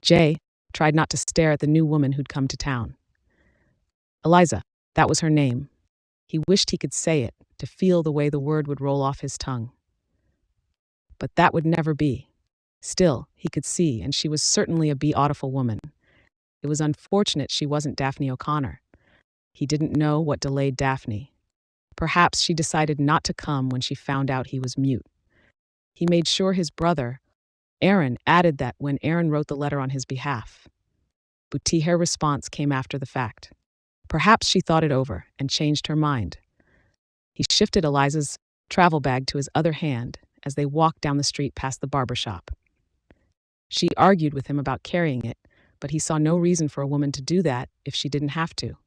Jay tried not to stare at the new woman who'd come to town. Eliza, that was her name. He wished he could say it, to feel the way the word would roll off his tongue. But that would never be. Still, he could see, and she was certainly a beautiful woman. It was unfortunate she wasn't Daphne O'Connor. He didn't know what delayed Daphne. Perhaps she decided not to come when she found out he was mute. He made sure his brother, Aaron, added that when Aaron wrote the letter on his behalf. But her response came after the fact. Perhaps she thought it over and changed her mind. He shifted Eliza's travel bag to his other hand as they walked down the street past the barber shop. She argued with him about carrying it, but he saw no reason for a woman to do that if she didn't have to.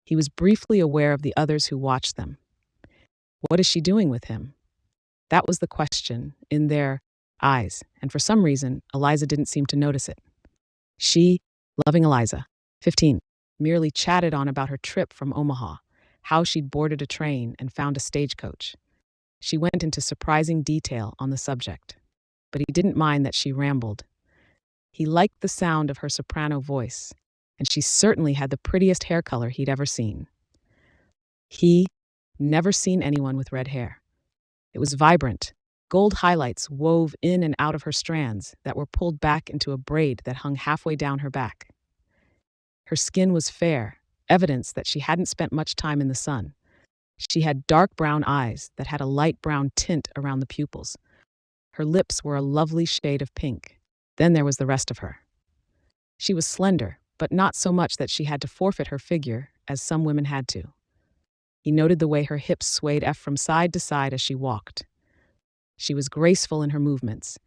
He was briefly aware of the others who watched them. What is she doing with him? That was the question in their eyes, and for some reason, Eliza didn't seem to notice it. She, loving Eliza, 15, merely chatted on about her trip from Omaha, how she'd boarded a train and found a stagecoach. She went into surprising detail on the subject, but he didn't mind that she rambled. He liked the sound of her soprano voice, and she certainly had the prettiest hair color he'd ever seen. He never seen anyone with red hair. It was vibrant. Gold highlights wove in and out of her strands that were pulled back into a braid that hung halfway down her back. Her skin was fair, evidence that she hadn't spent much time in the sun. She had dark brown eyes that had a light brown tint around the pupils. Her lips were a lovely shade of pink. Then there was the rest of her. She was slender, but not so much that she had to forfeit her figure, as some women had to. He noted the way her hips swayed from side to side as she walked. She was graceful in her movements.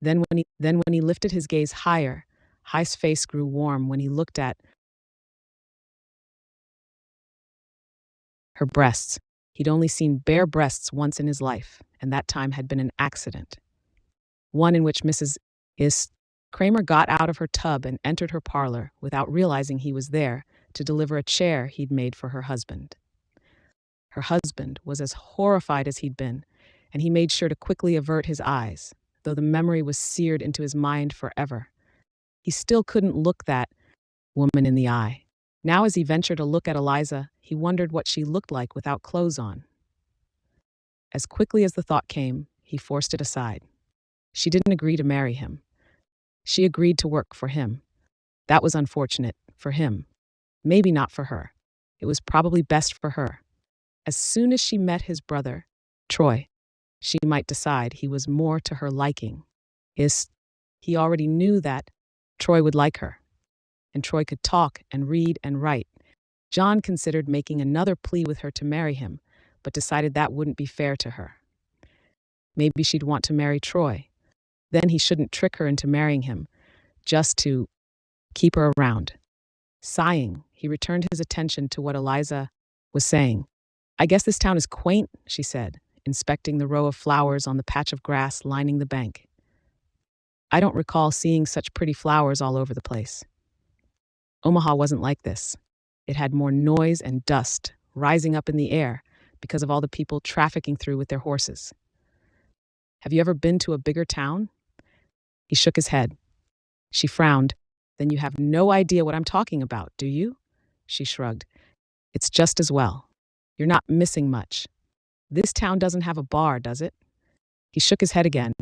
Then when he lifted his gaze higher, his face grew warm when he looked at her breasts. He'd only seen bare breasts once in his life, and that time had been an accident. One in which Mrs. Kramer got out of her tub and entered her parlor without realizing he was there to deliver a chair he'd made for her husband. Her husband was as horrified as he'd been, and he made sure to quickly avert his eyes, though the memory was seared into his mind forever. He still couldn't look that woman in the eye. Now as he ventured to look at Eliza, he wondered what she looked like without clothes on. As quickly as the thought came, he forced it aside. She didn't agree to marry him. She agreed to work for him. That was unfortunate for him. Maybe not for her. It was probably best for her. As soon as she met his brother, Troy, she might decide he was more to her liking. He already knew that Troy would like her, and Troy could talk and read and write. John considered making another plea with her to marry him, but decided that wouldn't be fair to her. Maybe she'd want to marry Troy. Then he shouldn't trick her into marrying him, just to keep her around. Sighing, he returned his attention to what Eliza was saying. "I guess this town is quaint," she said, inspecting the row of flowers on the patch of grass lining the bank. "I don't recall seeing such pretty flowers all over the place." Omaha wasn't like this. It had more noise and dust rising up in the air because of all the people trafficking through with their horses. "Have you ever been to a bigger town?" He shook his head. She frowned. "Then you have no idea what I'm talking about, do you?" She shrugged. "It's just as well. You're not missing much. This town doesn't have a bar, does it?" He shook his head again.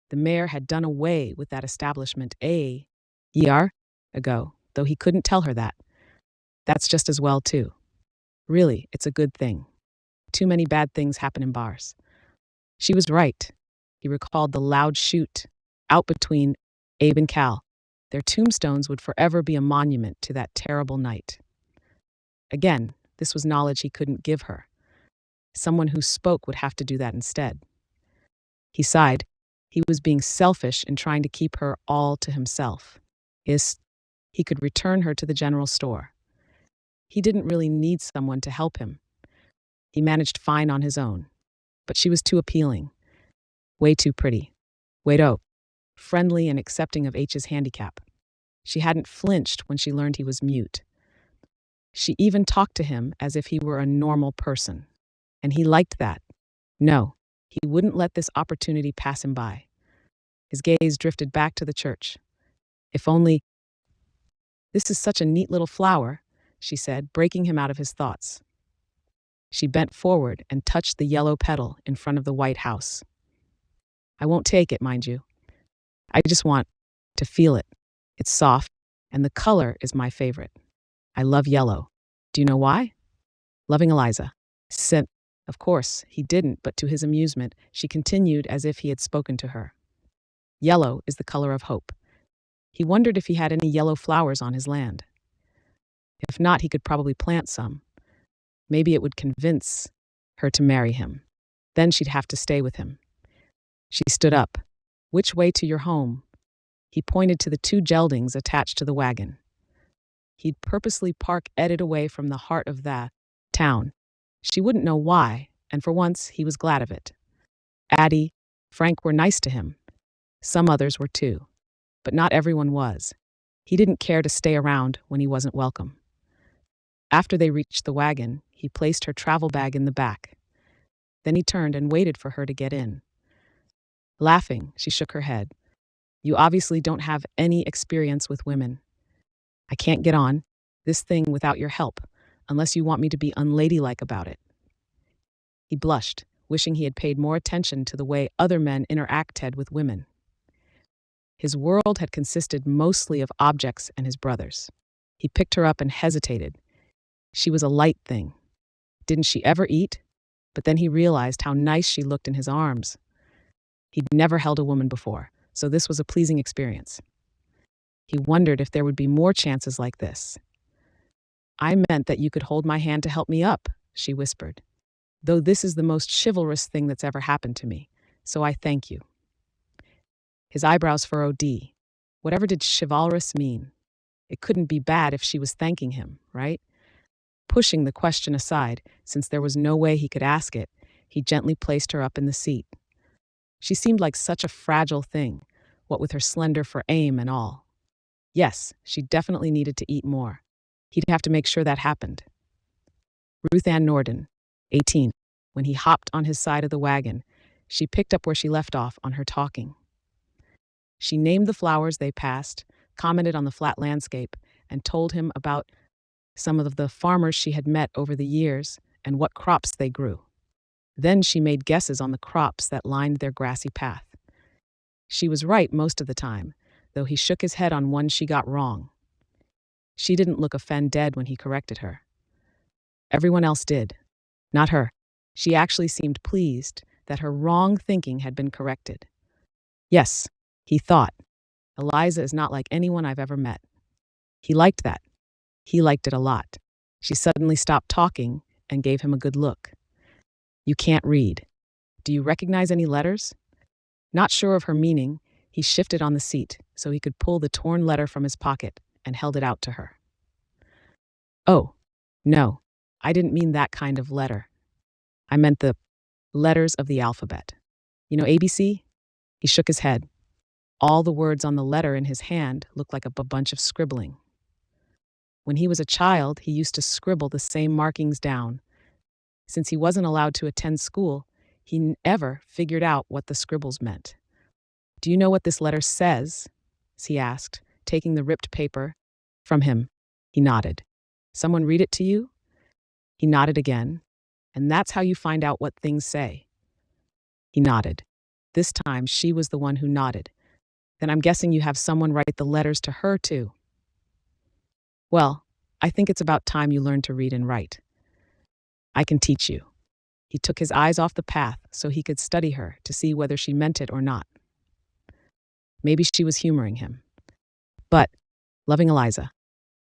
The mayor had done away with that establishment a year ago, though he couldn't tell her that. That's just as well, too. Really, it's a good thing. Too many bad things happen in bars. She was right. He recalled the loud shoot out between Abe and Cal. Their tombstones would forever be a monument to that terrible night. Again, this was knowledge he couldn't give her. Someone who spoke would have to do that instead. He sighed. He was being selfish in trying to keep her all to himself. He could return her to the general store. He didn't really need someone to help him. He managed fine on his own. But she was too appealing. Way too pretty. Way too friendly and accepting of H's handicap. She hadn't flinched when she learned he was mute. She even talked to him as if he were a normal person. And he liked that. No, he wouldn't let this opportunity pass him by. His gaze drifted back to the church. If only. This is such a neat little flower, she said, breaking him out of his thoughts. She bent forward and touched the yellow petal in front of the white house. I won't take it, mind you. I just want to feel it. It's soft, and the color is my favorite. I love yellow. Do you know why? Loving Eliza said, of course, he didn't, but to his amusement, she continued as if he had spoken to her. Yellow is the color of hope. He wondered if he had any yellow flowers on his land. If not, he could probably plant some. Maybe it would convince her to marry him. Then she'd have to stay with him. She stood up. Which way to your home? He pointed to the 2 geldings attached to the wagon. He'd purposely park Edit away from the heart of that town. She wouldn't know why, and for once he was glad of it. Addie, Frank were nice to him. Some others were too. But not everyone was. He didn't care to stay around when he wasn't welcome. After they reached the wagon, he placed her travel bag in the back. Then he turned and waited for her to get in. Laughing, she shook her head. You obviously don't have any experience with women. I can't get on this thing without your help, unless you want me to be unladylike about it. He blushed, wishing he had paid more attention to the way other men interacted with women. His world had consisted mostly of objects and his brothers. He picked her up and hesitated. She was a light thing. Didn't she ever eat? But then he realized how nice she looked in his arms. He'd never held a woman before, so this was a pleasing experience. He wondered if there would be more chances like this. I meant that you could hold my hand to help me up, she whispered. Though this is the most chivalrous thing that's ever happened to me, so I thank you. His eyebrows furrowed. Whatever did chivalrous mean? It couldn't be bad if she was thanking him, right? Pushing the question aside, since there was no way he could ask it, he gently placed her up in the seat. She seemed like such a fragile thing, what with her slender frame and all. Yes, she definitely needed to eat more. He'd have to make sure that happened. Ruth Ann Nordin, 18. When he hopped on his side of the wagon, she picked up where she left off on her talking. She named the flowers they passed, commented on the flat landscape, and told him about some of the farmers she had met over the years and what crops they grew. Then she made guesses on the crops that lined their grassy path. She was right most of the time, though he shook his head on one she got wrong. She didn't look offended when he corrected her. Everyone else did. Not her. She actually seemed pleased that her wrong thinking had been corrected. Yes, he thought, Eliza is not like anyone I've ever met. He liked that. He liked it a lot. She suddenly stopped talking and gave him a good look. You can't read. Do you recognize any letters? Not sure of her meaning, he shifted on the seat so he could pull the torn letter from his pocket and held it out to her. Oh, no, I didn't mean that kind of letter. I meant the letters of the alphabet. You know ABC? He shook his head. All the words on the letter in his hand looked like a bunch of scribbling. When he was a child, he used to scribble the same markings down. Since he wasn't allowed to attend school, he never figured out what the scribbles meant. Do you know what this letter says? He asked, taking the ripped paper from him. He nodded. Someone read it to you? He nodded again. And that's how you find out what things say. He nodded. This time she was the one who nodded. Then I'm guessing you have someone write the letters to her too. Well, I think it's about time you learned to read and write. I can teach you. He took his eyes off the path so he could study her to see whether she meant it or not. Maybe she was humoring him. But, loving Eliza,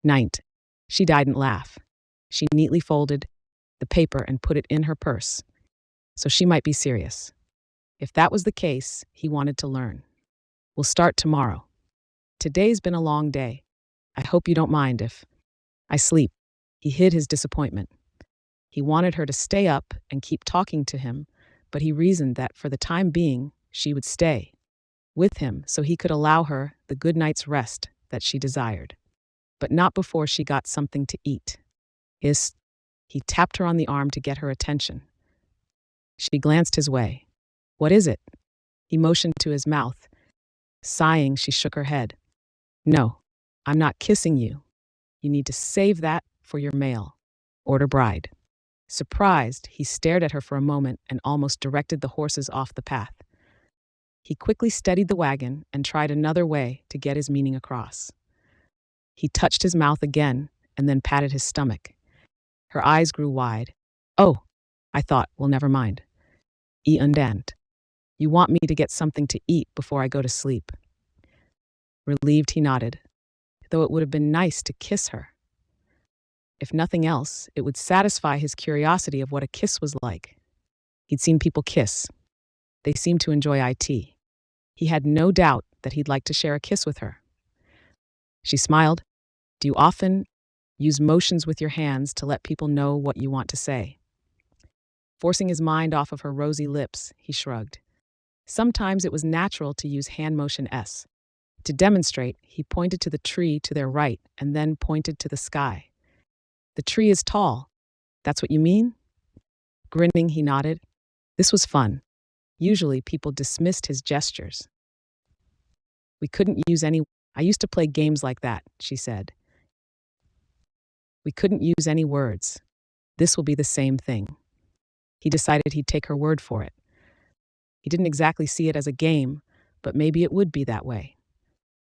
ninth, she didn't laugh. She neatly folded the paper and put it in her purse, so she might be serious. If that was the case, he wanted to learn. We'll start tomorrow. Today's been a long day. I hope you don't mind if I sleep. He hid his disappointment. He wanted her to stay up and keep talking to him, but he reasoned that for the time being, she would stay with him so he could allow her the good night's rest that she desired. But not before she got something to eat. He tapped her on the arm to get her attention. She glanced his way. What is it? He motioned to his mouth, Sighing, she shook her head. No, I'm not kissing you. You need to save that for your mail. Order bride. Surprised, he stared at her for a moment and almost directed the horses off the path. He quickly steadied the wagon and tried another way to get his meaning across. He touched his mouth again and then patted his stomach. Her eyes grew wide. Oh, I thought, well, never mind. I understand. You want me to get something to eat before I go to sleep. Relieved, he nodded, though it would have been nice to kiss her. If nothing else, it would satisfy his curiosity of what a kiss was like. He'd seen people kiss. They seemed to enjoy it. He had no doubt that he'd like to share a kiss with her. She smiled. Do you often use motions with your hands to let people know what you want to say? Forcing his mind off of her rosy lips, he shrugged. Sometimes it was natural to use hand motion S. To demonstrate, he pointed to the tree to their right and then pointed to the sky. The tree is tall. That's what you mean? Grinning, he nodded. This was fun. Usually people dismissed his gestures. We couldn't use any. I used to play games like that, she said. We couldn't use any words. This will be the same thing. He decided he'd take her word for it. He didn't exactly see it as a game, but maybe it would be that way.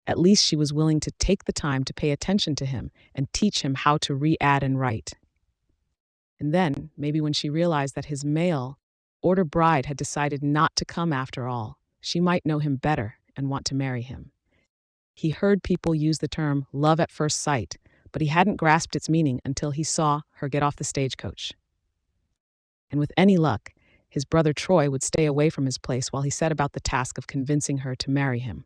At least she was willing to take the time to pay attention to him and teach him how to re-add and write. And then, maybe when she realized that his mail order bride had decided not to come after all, she might know him better and want to marry him. He heard people use the term love at first sight, but he hadn't grasped its meaning until he saw her get off the stagecoach. And with any luck, his brother Troy would stay away from his place while he set about the task of convincing her to marry him.